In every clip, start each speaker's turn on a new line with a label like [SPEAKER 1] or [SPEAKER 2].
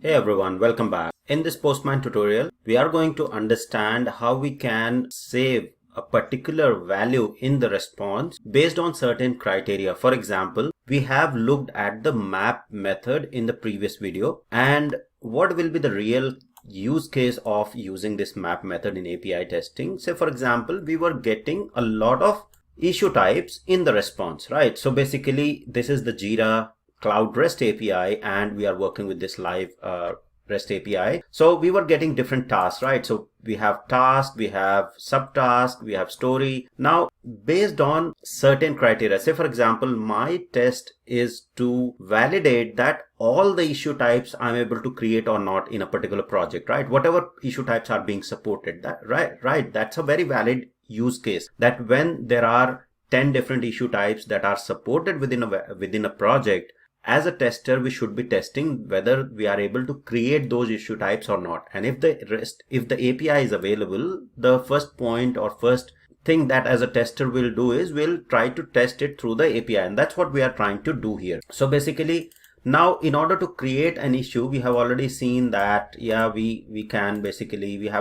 [SPEAKER 1] Hey everyone, welcome back. In this Postman tutorial, we are going to understand how we can save a particular value in the response based on certain criteria. For example, we have looked at the map method in the previous video, and what will be the real use case of using this map method in API testing. Say for example, we were getting a lot of issue types in the response, right? So basically this is the JIRA Cloud REST API, and we are working with this live REST API. So we were getting different tasks, right? So we have task, we have subtask, we have story. Now, based on certain criteria, say for example, my test is to validate that all the issue types I'm able to create or not in a particular project, right? Whatever issue types are being supported, that right? That's a very valid use case, that when there are 10 different issue types that are supported within a project, as a tester, we should be testing whether we are able to create those issue types or not. And if the API is available, the first point or first thing that as a tester will do is we'll try to test it through the API, and that's what we are trying to do here. So basically, now in order to create an issue, we have already seen that we have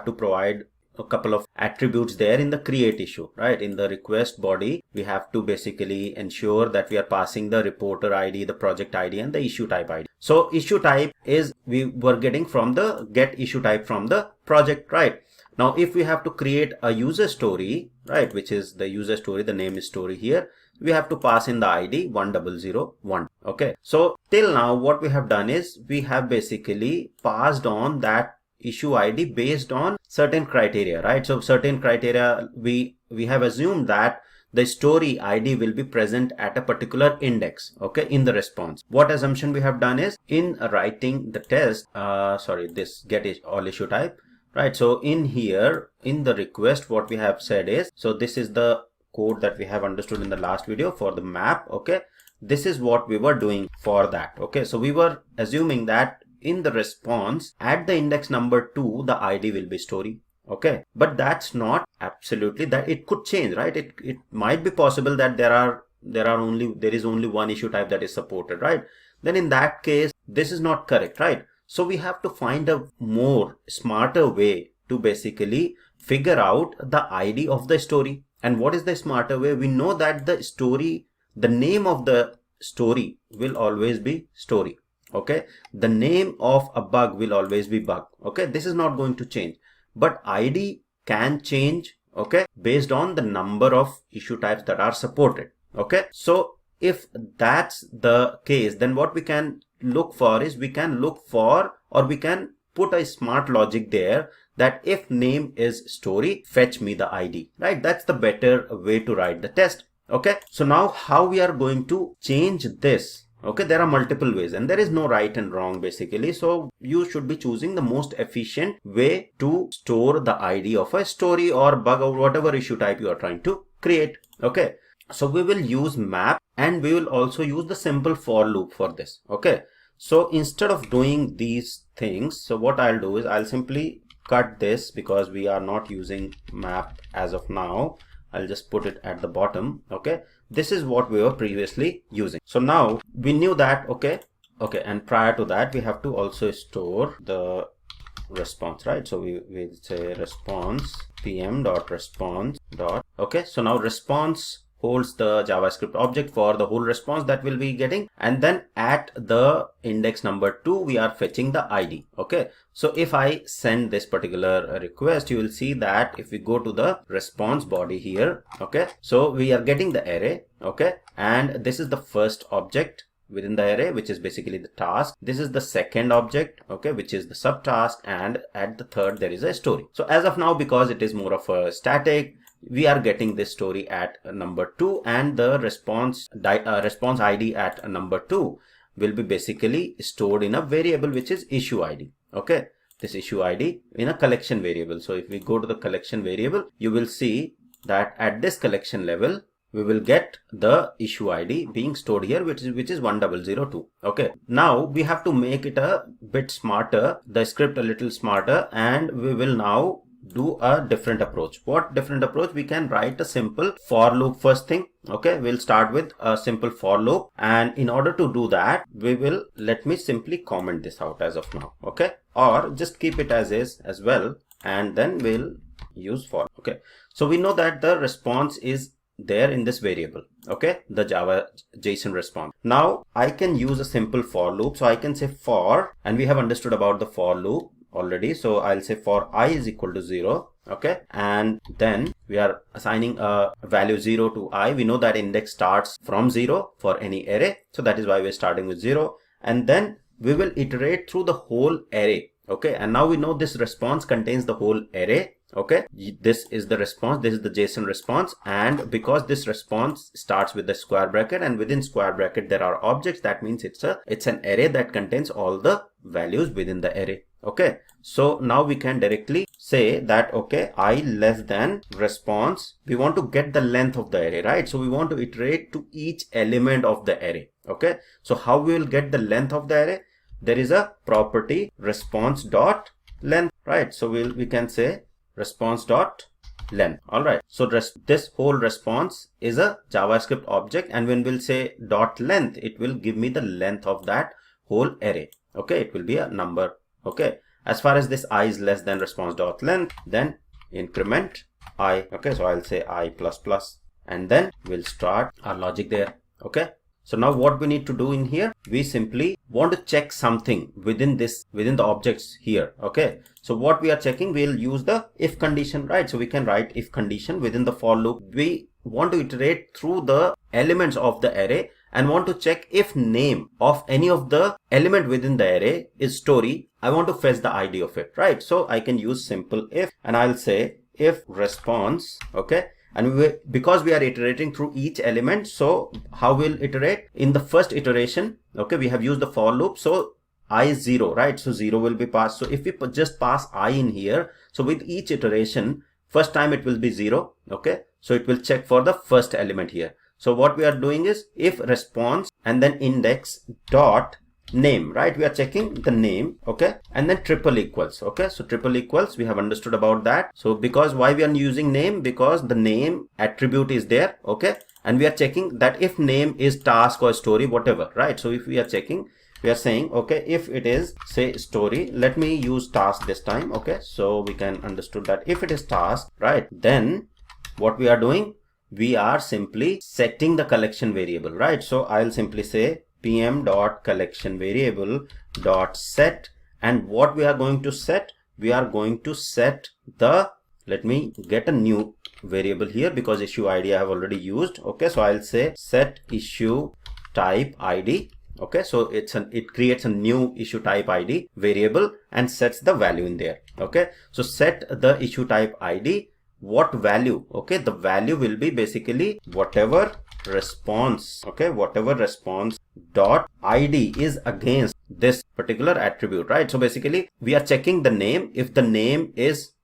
[SPEAKER 1] to provide a couple of attributes there in the create issue, right? In the request body, we have to basically ensure that we are passing the reporter ID, the project ID, and the issue type ID. So issue type is we were getting from the get issue type from the project, right? Now if we have to create a user story, right, which is the user story, the name is story here, we have to pass in the ID 1001. Okay, so till now what we have done is we have basically passed on that issue ID based on certain criteria, right? So certain criteria, we have assumed that the story ID will be present at a particular index, okay, in the response. What assumption we have done is in writing the test, this get all issue type, right? So in here, in the request, what we have said is, so this is the code that we have understood in the last video for the map, okay? This is what we were doing for that, okay? So we were assuming that in the response at the index number 2, the ID will be story, okay? But that's not absolutely, that it could change, right? It might be possible that there is only one issue type that is supported, right? Then in that case, this is not correct, right? So we have to find a more smarter way to basically figure out the ID of the story. And what is the smarter way? We know that the story, the name of the story will always be story. Okay, the name of a bug will always be bug. Okay, this is not going to change, but ID can change, okay, based on the number of issue types that are supported. Okay, so if that's the case, then what we can look for is we can put a smart logic there that if name is story, fetch me the ID, right? That's the better way to write the test. Okay, so now how we are going to change this? Okay, there are multiple ways and there is no right and wrong basically. So you should be choosing the most efficient way to store the ID of a story or bug or whatever issue type you are trying to create. Okay, so we will use map and we will also use the simple for loop for this. Okay, so instead of doing these things, so what I'll do is I'll simply cut this because we are not using map as of now. I'll just put it at the bottom. Okay, this is what we were previously using. So now we knew that, okay, and prior to that we have to also store the response, right? So we say response pm.response. Okay, so now response holds the JavaScript object for the whole response that we'll be getting, and then at the index number 2 we are fetching the ID. Okay, so if I send this particular request, you will see that if we go to the response body here, okay, so we are getting the array, okay, and this is the first object within the array, which is basically the task. This is the second object, okay, which is the subtask, and at the third there is a story. So as of now, because it is more of a static, we are getting this story at number 2, and the response ID at number 2 will be basically stored in a variable which is issue ID. Okay, this issue ID in a collection variable. So if we go to the collection variable, you will see that at this collection level we will get the issue ID being stored here, which is 1002. Okay, now we have to make it a bit smarter, the script a little smarter, and we will now do a different approach. What different approach? We can write a simple for loop first thing. Okay, we'll start with a simple for loop, and in order to do that, we will, let me simply comment this out as of now. Okay, or just keep it as is as well, and then we'll use for. Okay, so we know that the response is there in this variable. Okay, the Java JSON response. Now I can use a simple for loop. So I can say for, and we have understood about the for loop already. So I'll say for I is equal to 0. Okay, and then we are assigning a value 0 to I. We know that index starts from 0 for any array, so that is why we're starting with 0, and then we will iterate through the whole array. Okay, and now we know this response contains the whole array. Okay, this is the response, this is the JSON response, and because this response starts with the square bracket, and within square bracket there are objects, that means it's an array that contains all the values within the array. Okay, so now we can directly say that, okay, I less than response, we want to get the length of the array, right? So we want to iterate to each element of the array. Okay, so how we will get the length of the array? There is a property response dot length, right? So we can say response dot length. All right, so this whole response is a JavaScript object, and when we'll say dot length, it will give me the length of that whole array. Okay, it will be a number. Okay, as far as this I is less than response dot length, then increment I. Okay, so I'll say I plus plus, and then we'll start our logic there. Okay, so now what we need to do in here, we simply want to check something within the objects here. Okay, so what we are checking, we'll use the if condition, right? So we can write if condition within the for loop. We want to iterate through the elements of the array and want to check if name of any of the element within the array is story. I want to fetch the ID of it, right? So I can use simple if, and I'll say if response. Okay, and because we are iterating through each element, so how we'll iterate? In the first iteration, okay, we have used the for loop, so I is 0, right? So 0 will be passed. So if we just pass I in here, so with each iteration, first time it will be 0. Okay, so it will check for the first element here. So what we are doing is if response and then index dot name, right? We are checking the name. Okay, and then triple equals. Okay, so triple equals, we have understood about that. So because why we are using name? Because the name attribute is there. Okay, and we are checking that if name is task or story, whatever, right? So if we are checking, we are saying, okay, if it is say story, let me use task this time. Okay, so we can understood that if it is task, right, then what we are doing, we are simply setting the collection variable, right? So I'll simply say pm dot collection variable dot set, and what we are going to set, we are going to set the, let me get a new variable here because issue ID I have already used. Okay, so I'll say set issue type ID. Okay, so it creates a new issue type ID variable and sets the value in there. Okay, so set the issue type ID. What value? Okay, the value will be basically whatever response. Okay, whatever response dot ID is against this particular attribute, right? So basically we are checking the name. If the name is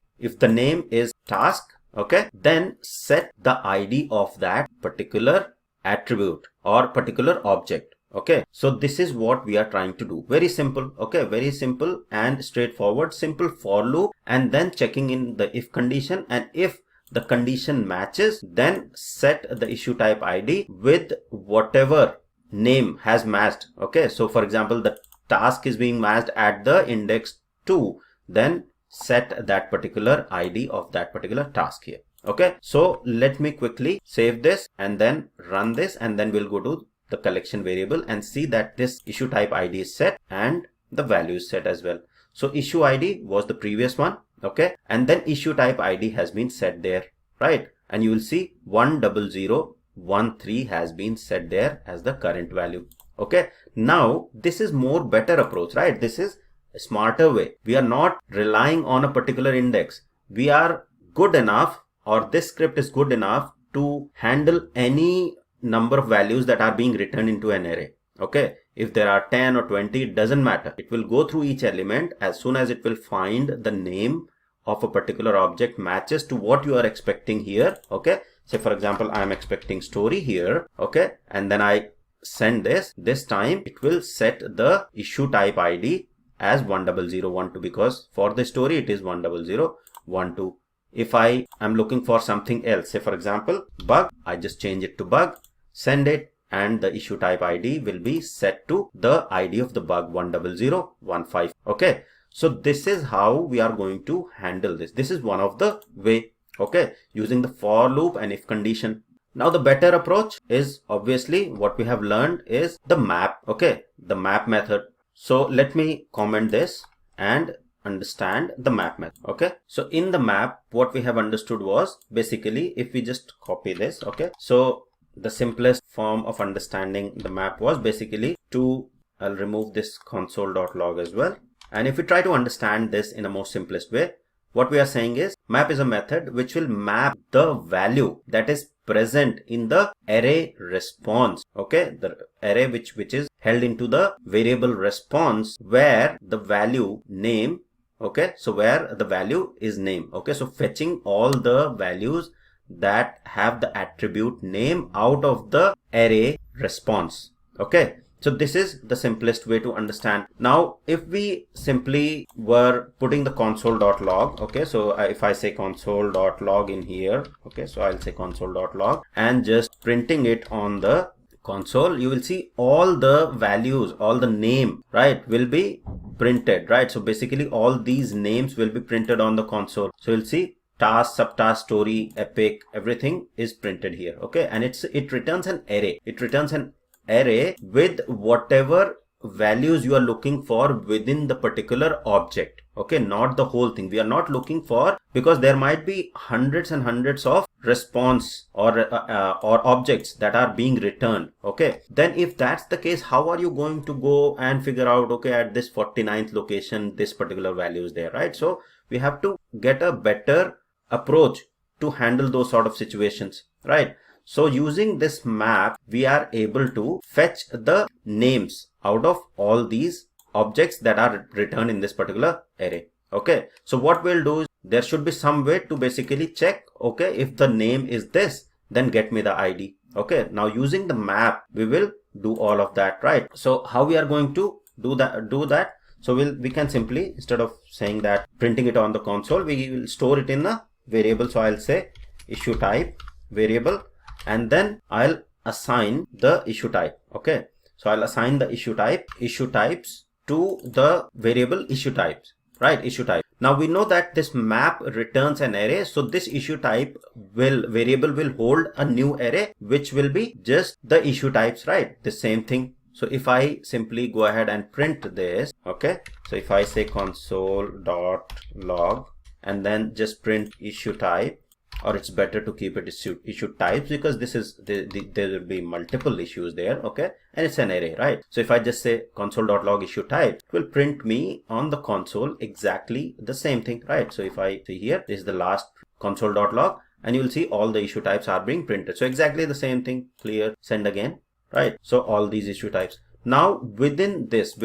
[SPEAKER 1] task, okay, then set the ID of that particular attribute or particular object. Okay, so this is what we are trying to do. Very simple. Okay, very simple and straightforward. Simple for loop, and then checking in the if condition, and if the condition matches, then set the issue type ID with whatever name has matched. Okay, so for example, the task is being matched at the index 2, then set that particular ID of that particular task here. Okay, so let me quickly save this and then run this, and then we'll go to the collection variable and see that this issue type ID is set and the value is set as well. So issue ID was the previous one. Okay, and then issue type ID has been set there, right? And you will see 10013 has been set there as the current value. Okay, now this is more better approach, right? This is a smarter way. We are not relying on a particular index. We are good enough, or this script is good enough to handle any number of values that are being returned into an array. Okay, if there are 10 or 20, it doesn't matter. It will go through each element. As soon as it will find the name of a particular object matches to what you are expecting here. Okay, say for example, I am expecting story here. Okay, and then I send this time, it will set the issue type ID as 10012 because for the story it is 10012. If I am looking for something else, say for example bug, I just change it to bug, send it, and the issue type ID will be set to the ID of the bug 10015. Okay, so this is how we are going to handle this. This is one of the way, okay, using the for loop and if condition. Now the better approach is obviously what we have learned is the map, okay, the map method. So let me comment this and understand the map method. Okay, so in the map what we have understood was basically if we just copy this, okay, so the simplest form of understanding the map was basically to, I'll remove this console.log as well, and if we try to understand this in a more simplest way, what we are saying is map is a method which will map the value that is present in the array response, okay, the array which is held into the variable response where the value name, okay, so where the value is name, okay, so fetching all the values that have the attribute name out of the array response. Okay, so this is the simplest way to understand. Now if we simply were putting the console.log, okay, so if I say console.log in here, okay, so I'll say console.log and just printing it on the console, you will see all the values, all the name, right, will be printed, right? So basically all these names will be printed on the console. So you'll see task, subtask, story, epic, everything is printed here, okay, and it returns an array. It returns an array with whatever values you are looking for within the particular object, okay, not the whole thing. We are not looking for, because there might be hundreds and hundreds of response or objects that are being returned, okay. Then if that's the case, how are you going to go and figure out, okay, at this 49th location this particular value is there, right? So we have to get a better approach to handle those sort of situations, right? So using this map, we are able to fetch the names out of all these objects that are returned in this particular array. Okay, so what we'll do is there should be some way to basically check, okay, if the name is this, then get me the ID. Okay, now using the map, we will do all of that, right? So how we are going to do that? So we can simply, instead of saying that printing it on the console, we will store it in a variable. So I'll say issue type variable, and then I'll assign the issue type. Okay, so I'll assign the issue types to the variable issue types, right? Issue type. Now we know that this map returns an array, so this issue type variable will hold a new array which will be just the issue types, right? The same thing. So if I simply go ahead and print this, okay, so if I say console.log and then just print issue type, or it's better to keep it issue types, because this is there will be multiple issues there, okay, and it's an array, right? So if I just say console.log issue type, it will print me on the console exactly the same thing, right? So if I see here, this is the last console.log, and you will see all the issue types are being printed. So exactly the same thing, clear, send again, right? So all these issue types. Now within this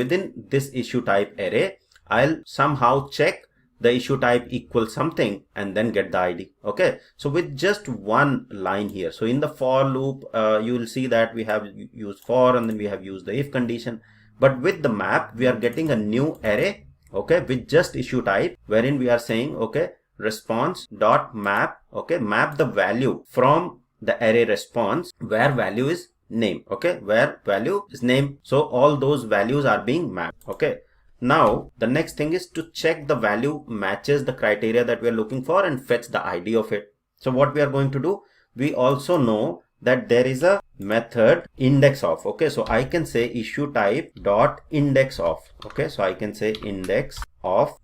[SPEAKER 1] issue type array, I'll somehow check the issue type equals something and then get the ID. Okay, so with just one line here, so in the for loop, you will see that we have used for and then we have used the if condition, but with the map we are getting a new array, okay, with just issue type, wherein we are saying, okay, response dot map, okay, map the value from the array response where value is name, okay, where value is name. So all those values are being mapped. Okay, now the next thing is to check the value matches the criteria that we are looking for and fetch the ID of it. So what we are going to do, we also know that there is a method index of, okay, so I can say issue type dot index of, okay, so I can say index of.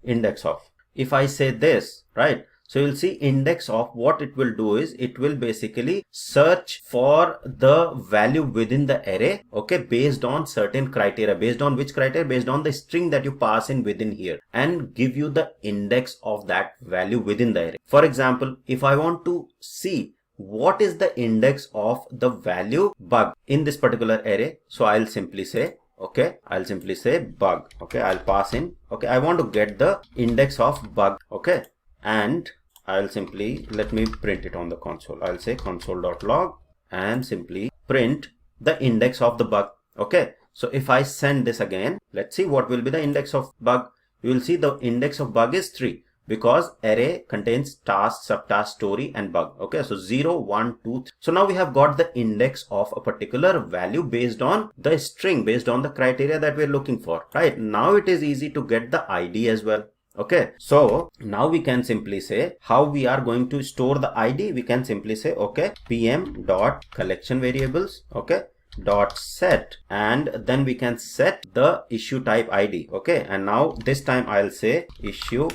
[SPEAKER 1] If I say this, right, so you'll see index of, what it will do is it will basically search for the value within the array, okay, based on certain criteria. Based on which criteria? Based on the string that you pass in within here, and give you the index of that value within the array. For example, if I want to see what is the index of the value bug in this particular array, so I'll simply say, okay, I'll simply say bug, okay, I'll pass in, okay, I want to get the index of bug, okay, and I'll simply, let me print it on the console. I'll say console.log and simply print the index of the bug. Okay, So if I send this again, let's see what will be the index of bug. You will see the index of bug is 3 because array contains task, subtask, story and bug. Okay, so 0, 1, 2, 3. So now we have got the index of a particular value based on the string, based on the criteria that we're looking for, right? Now it is easy to get the ID as well. Okay, so now we can simply say how we are going to store the ID. We can simply say, okay, pm dot collection variables, okay, dot set, and then we can set the issue type ID. Okay, and now this time I'll say issue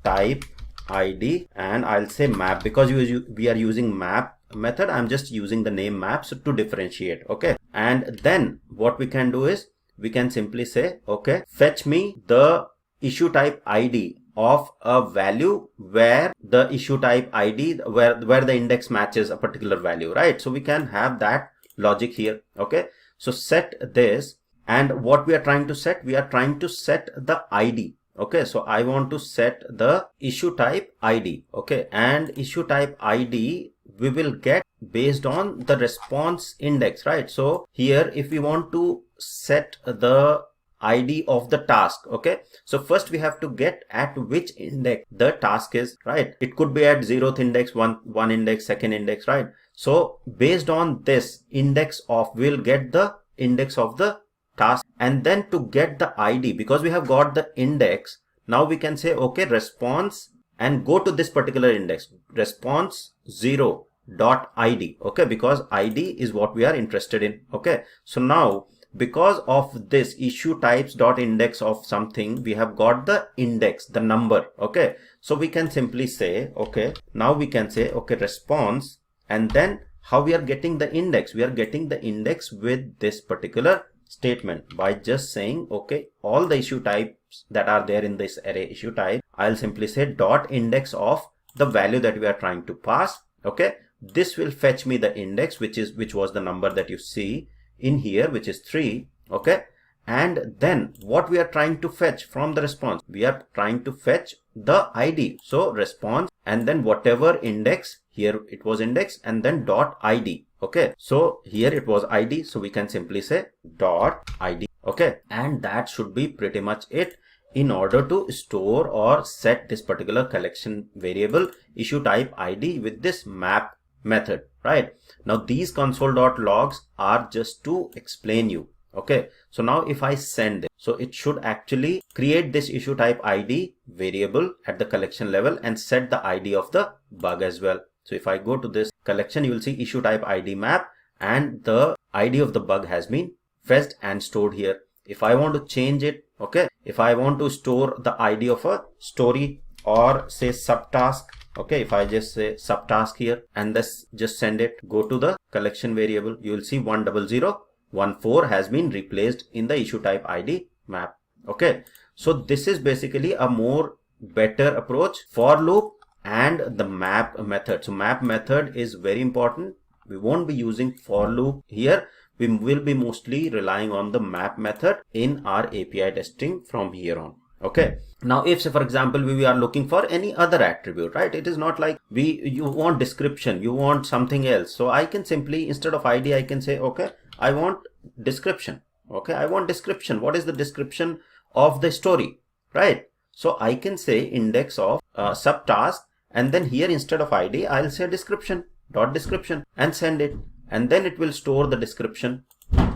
[SPEAKER 1] type ID and I'll say map, because we are using map method. I'm just using the name maps to differentiate. Okay, and then what we can do is we can simply say, okay, fetch me the issue type ID of a value where the issue type ID, where the index matches a particular value, right? So we can have that logic here. Okay, so set this, and what we are trying to set, we are trying to set the ID. Okay, so I want to set the issue type ID. Okay, and issue type ID we will get based on the response index, right? So here if we want to set the ID of the task, okay, so first we have to get at which index the task is, right? It could be at 0th index, one index, second index, right? So based on this index of, we'll get the index of the task, and then to get the ID, because we have got the index, now we can say, okay, response, and go to this particular index, response 0 dot ID. Okay, because ID is what we are interested in. Okay, so now because of this issue types dot index of something, we have got the index, the number. Okay, so we can simply say, okay, now we can say, okay, response, and then how we are getting the index, we are getting the index with this particular statement by just saying, okay, all the issue types that are there in this array issue type, I'll simply say dot index of the value that we are trying to pass. Okay, this will fetch me the index, which was the number that you see in here, which is 3. Okay, and then what we are trying to fetch from the response, we are trying to fetch the ID. So response, and then whatever index, here it was index, and then dot ID. Okay, so here it was ID, so we can simply say dot ID. Okay, and that should be pretty much it in order to store or set this particular collection variable issue type ID with this map method, right? Now these console.logs are just to explain you. Okay, so now if I send this, so it should actually create this issue type ID variable at the collection level and set the ID of the bug as well. So if I go to this collection, you will see issue type ID map, and the ID of the bug has been fetched and stored here. If I want to change it, okay, if I want to store the ID of a story or say subtask, okay, if I just say subtask here and this just send it, go to the collection variable, you will see 10014 has been replaced in the issue type ID map. Okay, so this is basically a more better approach, for loop and the map method. So map method is very important. We won't be using for loop here. We will be mostly relying on the map method in our API testing from here on. Okay, now if say for example we are looking for any other attribute, right? It is not like you want description, you want something else. So I can simply, instead of ID, I can say, okay, I want description. Okay, I want description. What is the description of the story, right? So I can say index of subtask, and then here instead of ID I'll say description dot description and send it, and then it will store the description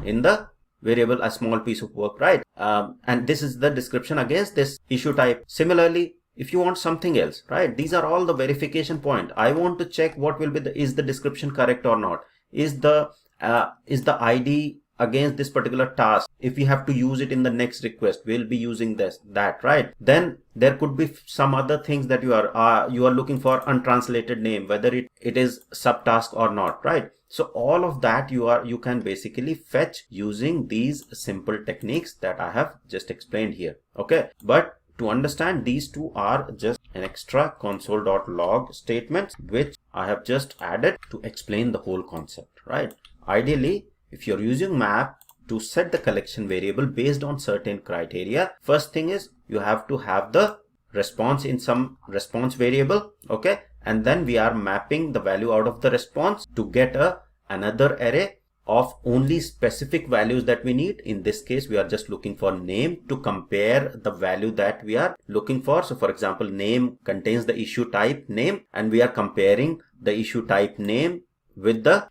[SPEAKER 1] in the variable, a small piece of work, right? And this is the description against this issue type. Similarly, if you want something else, right, these are all the verification point. I want to check what will be is the description correct or not, is the ID against this particular task, if we have to use it in the next request, we'll be using that, right? Then there could be some other things that you are looking for, untranslated name, whether it is subtask or not, right? So all of that you can basically fetch using these simple techniques that I have just explained here. Okay, but to understand, these two are just an extra console.log statements which I have just added to explain the whole concept, right? Ideally, if you're using map to set the collection variable based on certain criteria, first thing is you have to have the response in some response variable. Okay, and then we are mapping the value out of the response to get another array of only specific values that we need. In this case, we are just looking for name to compare the value that we are looking for. So for example, name contains the issue type name, and we are comparing the issue type name with the,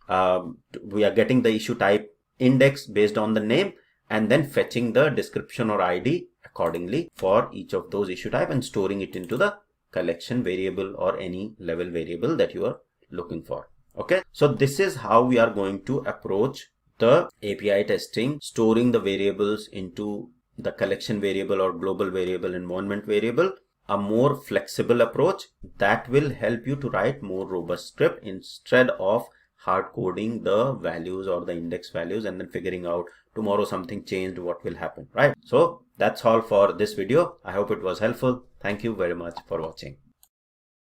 [SPEAKER 1] we are getting the issue type index based on the name, and then fetching the description or ID accordingly for each of those issue type and storing it into the collection variable or any level variable that you are looking for. Okay, so this is how we are going to approach the API testing, storing the variables into the collection variable or global variable, environment variable, a more flexible approach that will help you to write more robust script instead of hard coding the values or the index values and then figuring out tomorrow something changed, what will happen, right? So that's all for this video. I hope it was helpful. Thank you very much for watching.